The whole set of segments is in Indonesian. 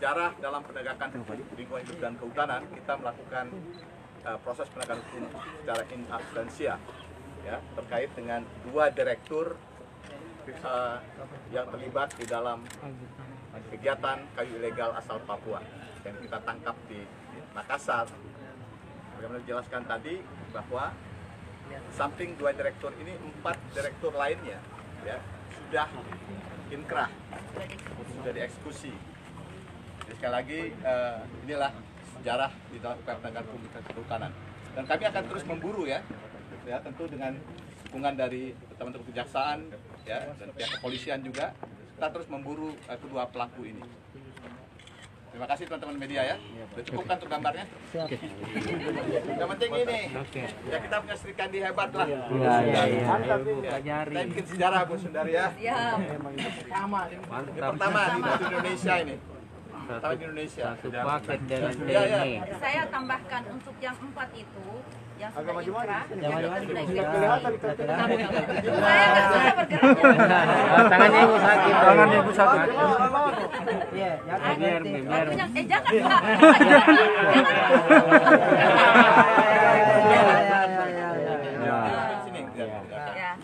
sejarah dalam penegakan hukum lingkungan hidup dan kehutanan, kita melakukan proses penegakan hukum secara in absentia, ya, terkait dengan 2 direktur yang terlibat di dalam kegiatan kayu ilegal asal Papua yang kita tangkap di Makassar. Bagaimana dijelaskan tadi bahwa samping 2 direktur ini, 4 direktur lainnya, ya, sudah inkrah, sudah dieksekusi. Jadi sekali lagi inilah sejarah di dalam penegakan hukum kehutanan. Dan kami akan terus memburu, ya tentu dengan dukungan dari teman-teman kejaksaan, ya, dan pihak kepolisian juga. Kita terus memburu kedua pelaku ini. Terima kasih teman-teman media, ya. Sudah cukup kan untuk gambarnya? Siap. Yang penting ini, ya kita punya Sri Kandi hebat lah. Mantap. Kita bikin sejarah, Bu Sundari, ya. Ini pertama di Indonesia ini. Pertama di Indonesia. Saya tambahkan untuk yang 4 itu, yang sudah inkrah, saya nggak bisa bergerak. Tangannya ibu sakit. Tangannya ibu sakit. Biar. Jangan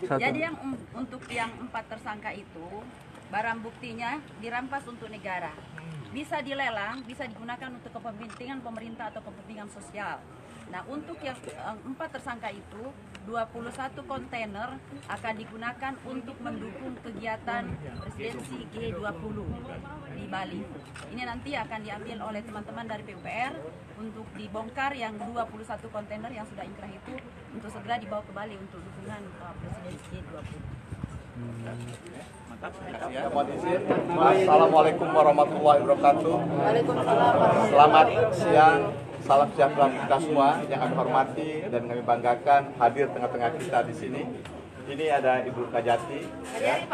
Pak. Jadi yang untuk yang 4 tersangka itu, barang buktinya dirampas untuk negara. Bisa dilelang, bisa digunakan untuk kepentingan pemerintah atau kepentingan sosial. Nah, untuk yang 4 tersangka itu, 21 kontainer akan digunakan untuk mendukung kegiatan presidensi G20 di Bali. Ini nanti akan diambil oleh teman-teman dari PUPR untuk dibongkar yang 21 kontainer yang sudah inkrah itu untuk segera dibawa ke Bali untuk dukungan presidensi G20. Mantap, terima kasih, ya. Mohon izin. Assalamualaikum warahmatullahi wabarakatuh. Selamat siang, salam sejahtera kita semua yang kami hormati dan kami banggakan hadir tengah-tengah kita di sini. Ini ada Ibu Kajati, ya.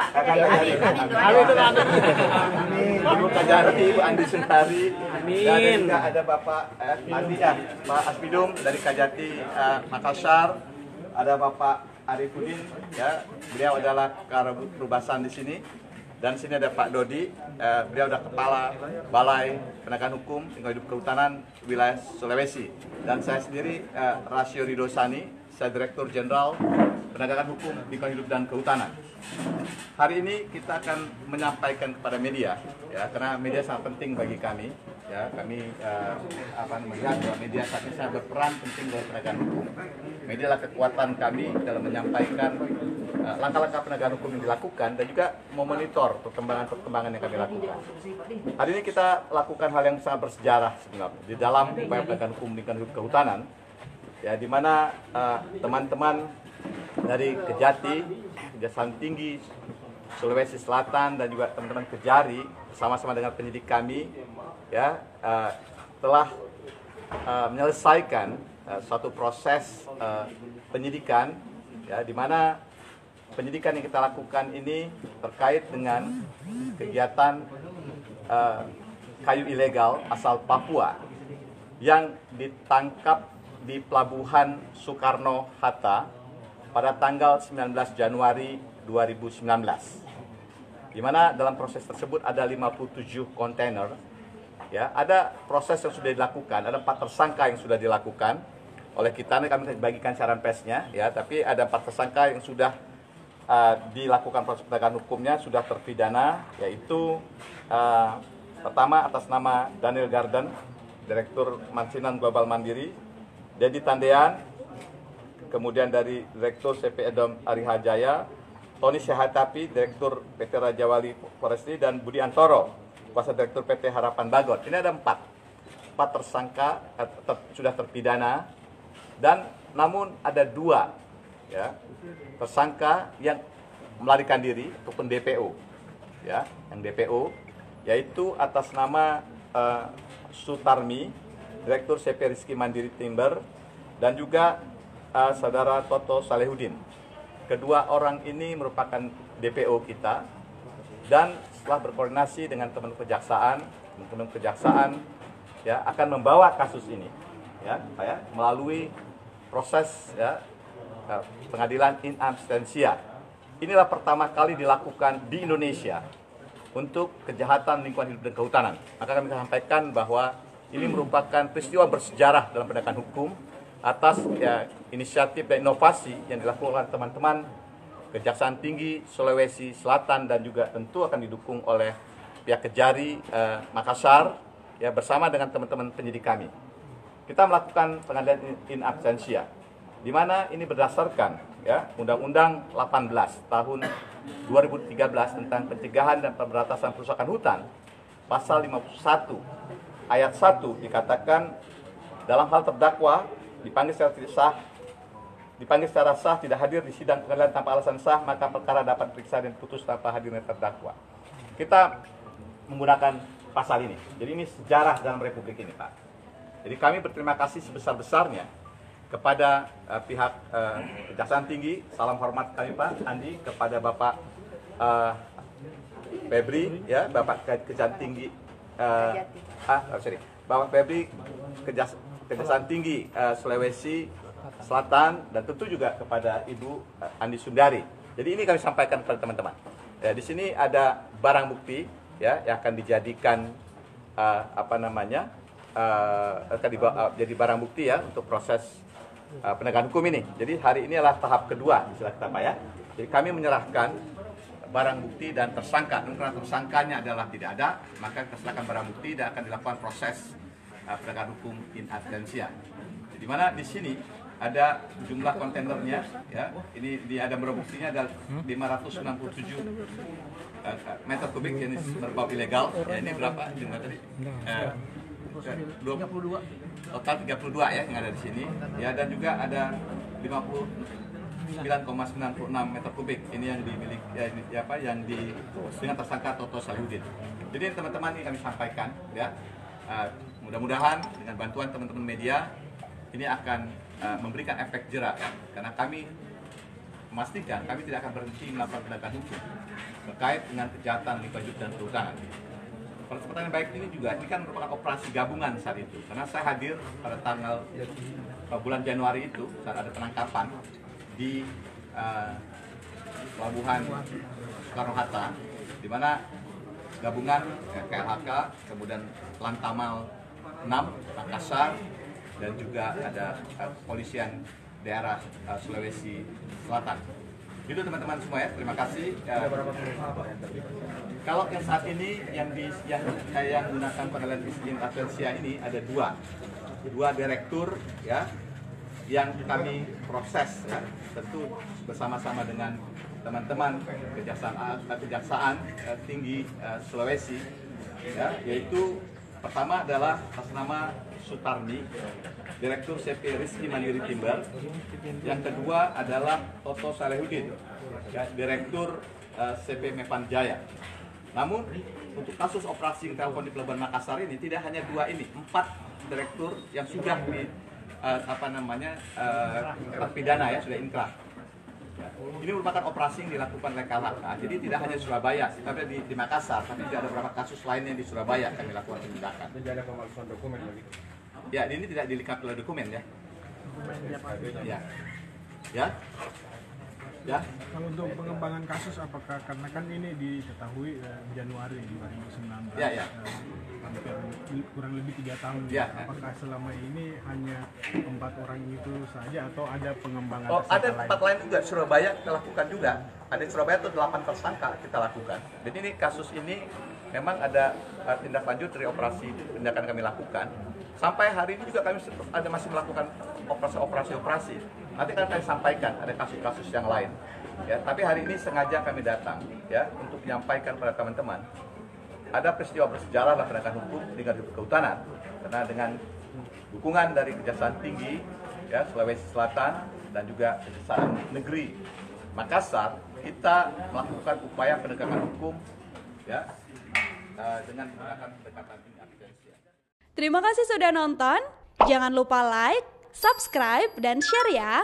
Ibu Kajati, Ibu Andi Sentari, dan juga ada Bapak Andi, Pak Asbidum dari Kajati Makassar, ada Bapak Arifudin, ya, beliau adalah Karabut Perubasan di sini, dan sini ada Pak Dodi, beliau adalah Kepala Balai Penegakan Hukum Lingkungan Hidup Kehutanan Wilayah Sulawesi, dan saya sendiri Rasio Ridosani, saya Direktur Jenderal Penegakan Hukum Lingkungan Hidup dan Kehutanan. Hari ini kita akan menyampaikan kepada media, ya, karena media sangat penting bagi kami. Ya, kami melihat bahwa media saat ini sangat berperan penting dalam penegakan hukum. Media adalah kekuatan kami dalam menyampaikan langkah-langkah penegakan hukum yang dilakukan dan juga memonitor perkembangan-perkembangan yang kami lakukan. Hari ini kita lakukan hal yang sangat bersejarah sebenarnya di dalam upaya penegakan hukum lingkungan hidup kehutanan, ya, di mana teman-teman dari Kejati, Kejaksaan Tinggi Sulawesi Selatan, dan juga teman-teman Kejari bersama-sama dengan penyidik kami, ya, telah menyelesaikan suatu proses penyidikan, ya, di mana penyidikan yang kita lakukan ini terkait dengan kegiatan kayu ilegal asal Papua yang ditangkap di Pelabuhan Soekarno-Hatta pada tanggal 19 Januari 2019. Di mana dalam proses tersebut ada 57 kontainer. Ya, ada proses yang sudah dilakukan, ada 4 tersangka yang sudah dilakukan oleh kita. Kami bagikan siaran persnya, ya, tapi ada 4 tersangka yang sudah dilakukan proses penegakan hukumnya, sudah terpidana, yaitu pertama atas nama Daniel Garden, Direktur Mansinan Global Mandiri, Dedi Tandean, kemudian dari Direktur CP Edom Arihajaya, Tony Syahatapi, Direktur PT Raja Wali Forestry, dan Budi Antoro, Kuasa Direktur PT Harapan Bagot. Ini ada 4 tersangka sudah terpidana, dan namun ada 2, ya, tersangka yang melarikan diri ataupun DPO, ya, yang DPO, yaitu atas nama Sutarmi, Direktur CP Rizky Mandiri Timber, dan juga Saudara Toto Salehudin. Kedua orang ini merupakan DPO kita, dan setelah berkoordinasi dengan teman-teman kejaksaan, ya, akan membawa kasus ini, ya, melalui proses, ya, pengadilan in absentia. Inilah pertama kali dilakukan di Indonesia, untuk kejahatan lingkungan hidup dan kehutanan. Maka kami sampaikan bahwa ini merupakan peristiwa bersejarah dalam penegakan hukum atas inisiatif dan inovasi yang dilakukan teman-teman Kejaksaan Tinggi Sulawesi Selatan dan juga tentu akan didukung oleh pihak Kejari Makassar bersama dengan teman-teman penyidik kami. Kita melakukan pengadilan in absentia, di mana ini berdasarkan Undang-Undang 18 tahun 2013 tentang pencegahan dan pemberantasan perusakan hutan, pasal 51 ayat 1 dikatakan dalam hal terdakwa dipanggil secara sah tidak hadir di sidang pengadilan tanpa alasan sah, maka perkara dapat diperiksa dan putus tanpa hadirnya terdakwa. Kita menggunakan pasal ini. Jadi ini sejarah dalam Republik ini, Pak. Jadi kami berterima kasih sebesar-besarnya kepada pihak Kejaksaan Tinggi. Salam hormat kami, Pak Andi, kepada Bapak Febri, Bapak Kejaksaan Tinggi, Bapak Febri Kejaksaan Tinggi Sulawesi Selatan, dan tentu juga kepada Ibu Andi Sundari. Jadi ini kami sampaikan kepada teman-teman. Di sini ada barang bukti yang akan dijadikan jadi barang bukti untuk proses penegakan hukum ini. Jadi hari ini adalah tahap kedua, istilah kita, Pak, ya. Jadi kami menyerahkan barang bukti dan tersangka. Karena tersangkanya adalah tidak ada, maka kita serahkan barang bukti dan akan dilakukan proses penegakan hukum in absentia. Di mana di sini ada jumlah kontainernya, ini ada barang buktinya ada 597 meter kubik yang berbau ilegal. Ini berapa jumlah tadi? 32. Total 32 yang ada di sini. Dan juga ada 59,96 meter kubik ini yang dimiliki dengan tersangka Toto Saludin. Jadi teman-teman ini kami sampaikan mudah-mudahan dengan bantuan teman-teman media ini akan memberikan efek jera, karena kami memastikan kami tidak akan berhenti melakukan penegakan hukum terkait dengan kejahatan lingkungan hidup dan kehutanan. Kesempatan yang baik ini juga, ini kan merupakan operasi gabungan saat itu, karena saya hadir pada tanggal bulan Januari itu saat ada penangkapan di Pelabuhan Soekarno-Hatta, di mana gabungan KLHK, kemudian Lantamal 6 Makassar, dan juga ada kepolisian daerah Sulawesi Selatan. Gitu teman-teman semua, terima kasih. Kalau yang saat ini yang gunakan pengadilan in absentia ini ada dua direktur yang kami proses tentu bersama-sama dengan teman-teman Kejaksaan Tinggi Sulawesi, yaitu pertama adalah atas nama Sutarni, Direktur CP Rizky Mandiri Timber. Yang kedua adalah Toto Salehudin, Direktur CP Mepan Jaya. Namun untuk kasus operasi yang dilakukan di Pelabuhan Makassar ini tidak hanya 2 ini, 4 direktur yang sudah terpidana sudah inkrah. Ini merupakan operasi yang dilakukan oleh KLHK. Jadi tidak hanya Surabaya, tapi di Makassar, tapi juga ada beberapa kasus lainnya di Surabaya kami lakukan penindakan. Tidak ada pemalsuan dokumen lagi. Ini tidak dilengkapi oleh dokumen ya. Kalau untuk pengembangan kasus, apakah karena kan ini diketahui Januari 2019, kurang lebih 3 tahun, apakah selama ini hanya 4 orang itu saja atau ada pengembangan? Ada 4 lain juga, Surabaya kita lakukan juga. Ada di Surabaya itu 8 tersangka kita lakukan. Jadi ini kasus ini memang ada tindak lanjut dari operasi tindakan kami lakukan. Sampai hari ini juga kami masih melakukan operasi. Nanti akan kami sampaikan ada kasus-kasus yang lain. Tapi hari ini sengaja kami datang untuk menyampaikan pada teman-teman ada peristiwa bersejarah dalam penegakan hukum dengan kehutanan, karena dengan dukungan dari Kejaksaan Tinggi Sulawesi Selatan dan juga Kejaksaan Negeri Makassar, kita melakukan upaya penegakan hukum dengan menggunakan pendekatan absentia. Terima kasih sudah nonton. Jangan lupa like, subscribe, dan share ya.